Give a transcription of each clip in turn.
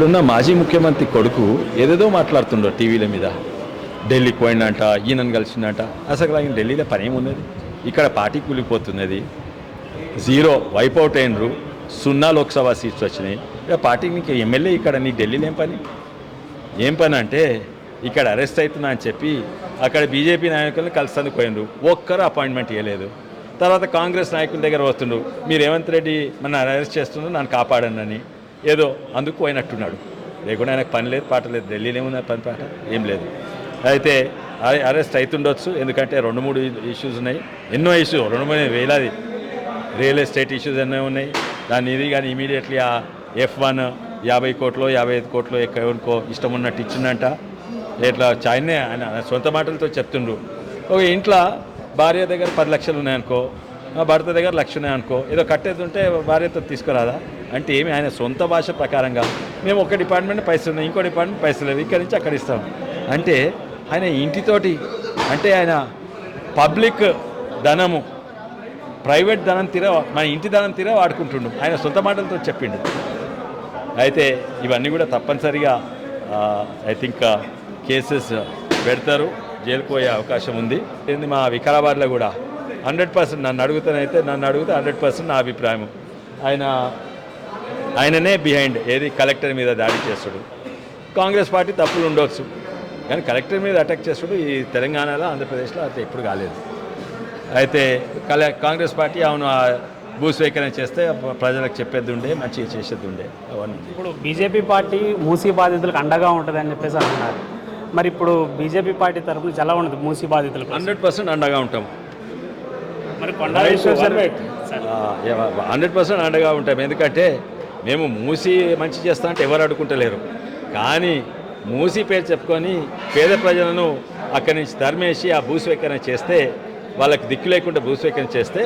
ఇక్కడున్న మాజీ ముఖ్యమంత్రి కొడుకు ఏదేదో మాట్లాడుతుండో టీవీల మీద. ఢిల్లీకి పోయిందంట, ఈయనను కలిసిందంట. అసలు ఆయన ఢిల్లీలో పని ఏమున్నది? ఇక్కడ పార్టీ కూలిపోతున్నది, జీరో వైపౌట్ అయినరు, 0 లోక్సభ సీట్స్ వచ్చినాయి. ఇక పార్టీకి నీకు ఎమ్మెల్యే ఇక్కడ నీకు ఢిల్లీలో ఏం పని అంటే ఇక్కడ అరెస్ట్ అవుతున్నా అని చెప్పి అక్కడ బీజేపీ నాయకులను కలిసేందుకు పోయినరు, ఒక్కరు అపాయింట్మెంట్ ఇవ్వలేదు. తర్వాత కాంగ్రెస్ నాయకుల దగ్గర వస్తుండ్రు, మీరు రేవంత్ రెడ్డి మన అరెస్ట్ చేస్తున్నారు, నన్ను కాపాడనని ఏదో అందుకు పోయినట్టున్నాడు. లేకుండా ఆయనకు పని లేదు, పాట లేదు. ఢిల్లీలో ఏమున్నా పని పాట ఏం లేదు. అయితే అరెస్ట్ అవుతుండొచ్చు, ఎందుకంటే 2-3 ఇష్యూస్ ఉన్నాయి, ఎన్నో ఇష్యూ 2-3 వేలాది రియల్ ఎస్టేట్ ఇష్యూస్ ఎన్నో ఉన్నాయి. దాన్ని ఇది కానీ ఇమీడియట్లీ ఆ F1 50 కోట్లు 55 కోట్లు ఎవరికో ఇష్టం ఉన్నట్టు ఇచ్చిందంట. ఇట్లా చాయనే ఆయన సొంత మాటలతో చెప్తుండ్రు. ఒక ఇంట్లో భార్య దగ్గర 10 లక్షలు ఉన్నాయనుకో, భర్త దగ్గర 1 లక్ష ఉన్నాయనుకో, ఏదో కట్టేది ఉంటే భార్యతో తీసుకురాదా అంటే ఏమి? ఆయన సొంత భాష ప్రకారంగా మేము ఒక డిపార్ట్మెంట్ పైసలు ఉన్నాయి, ఇంకో డిపార్ట్మెంట్ పైసలు లేవు, ఇక్కడి నుంచి అక్కడ ఇస్తాం అంటే ఆయన ఇంటితోటి అంటే ఆయన పబ్లిక్ ధనము ప్రైవేట్ ధనం మన ఇంటి ధనం వాడుకుంటుండు. ఆయన సొంత మాటలతో చెప్పిండు. అయితే ఇవన్నీ కూడా తప్పనిసరిగా ఐ థింక్ కేసెస్ పెడతారు, జైలుకు పోయే అవకాశం ఉంది. ఏంది మా వికారాబాద్లో కూడా 100% నన్ను అడిగితే 100% నా అభిప్రాయం ఆయననే బిహైండ్ ఏది కలెక్టర్ మీద దాడి చేస్తాడు. కాంగ్రెస్ పార్టీ తప్పులు ఉండవచ్చు, కానీ కలెక్టర్ మీద అటాక్ చేస్తాడు ఈ తెలంగాణలో ఆంధ్రప్రదేశ్లో అయితే ఎప్పుడు కాలేదు. అయితే కాంగ్రెస్ పార్టీ అవును భూస్వీకరణ చేస్తే ప్రజలకు చెప్పేది ఉండే, మంచిగా చేసేది ఉండే. అవన్నీ ఇప్పుడు బీజేపీ పార్టీ మూసీ బాధితులకు అండగా ఉంటుందని చెప్పేసి అంటున్నారు. మరి ఇప్పుడు బీజేపీ పార్టీ తరఫున ఎలా ఉండదు మూసీ బాధితులకు? 100% అండగా ఉంటాం. మరి 100% అండగా ఉంటాం. ఎందుకంటే మేము మూసీ మంచి చేస్తా అంటే ఎవరు అడుకుంటలేరు. కానీ మూసీ పేరు చెప్పుకొని పేద ప్రజలను అక్కడి నుంచి తరిమేసి ఆ భూస్వీకరణ చేస్తే, వాళ్ళకి దిక్కు లేకుండా భూస్వీకరణ చేస్తే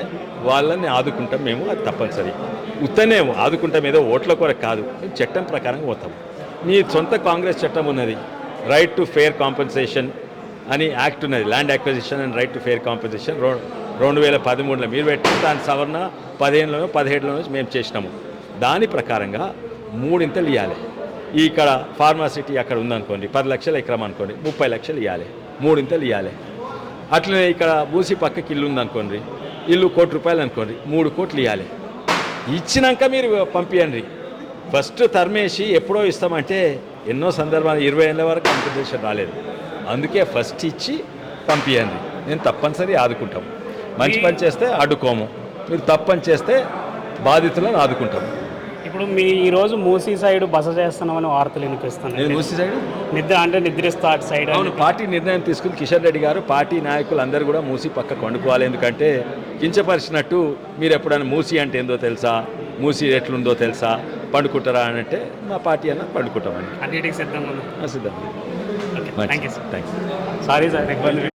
వాళ్ళని ఆదుకుంటాం మేము. అది తప్పనిసరి. ఉత్తనే ఆదుకుంటాం, ఏదో ఓట్ల కొరకు కాదు, చట్టం ప్రకారం పోతాం. మీ సొంత కాంగ్రెస్ చట్టం ఉన్నది, రైట్ టు ఫెయిర్ కాంపెన్సేషన్ అని యాక్ట్ ఉన్నది, land acquisition and right to fair compensation 2013లో మీరు పెట్టిన దాని సవరణ 15లోనో 17లోనో మేము చేసినాము. దాని ప్రకారంగా 3 ఇంతలు ఇవ్వాలి. ఇక్కడ ఫార్మాసిటీ అక్కడ ఉందనుకోండి, 10 లక్షల ఎకరం అనుకోండి, 30 లక్షలు ఇవ్వాలి, 3 ఇంతలు ఇవ్వాలి. అట్లనే ఇక్కడ మూసి పక్కకి ఇల్లు ఉందనుకోండి, ఇల్లు ₹1,00,00,000 అనుకోండి, 3 కోట్లు ఇవ్వాలి. ఇచ్చినాక మీరు పంపించండి. ఫస్ట్ తరిమేసి ఎప్పుడో ఇస్తామంటే ఎన్నో సందర్భాలు 20 ఏళ్ళ వరకు ఆంధ్రప్రదేశ్ రాలేదు. అందుకే ఫస్ట్ ఇచ్చి పంపించండి. నేను తప్పనిసరి ఆదుకుంటాం. మంచి పని చేస్తే అడ్డుకోము, మీరు తప్పని చేస్తే బాధితులను ఆదుకుంటాము. ఇప్పుడు మీ ఈరోజు మూసీ సైడ్ బస చేస్తున్నామని వార్తలు వినిపిస్తున్నాయి. మూసీ సైడ్ నిద్రిస్తా సైడ్. అవును, పార్టీ నిర్ణయం తీసుకుని కిషన్ రెడ్డి గారు, పార్టీ నాయకులు అందరూ కూడా మూసీ పక్కకు వండుకోవాలి. ఎందుకంటే కించపరిచినట్టు మీరు ఎప్పుడైనా మూసీ అంటే ఏందో తెలుసా, మూసీ ఎట్లుందో తెలుసా, పండుకుంటారా అని అంటే మా పార్టీ అన్న పండుకుంటామని అన్నిటికీ సిద్ధంగా సిద్ధంగా. Thank you. Thanks. Sorry sir.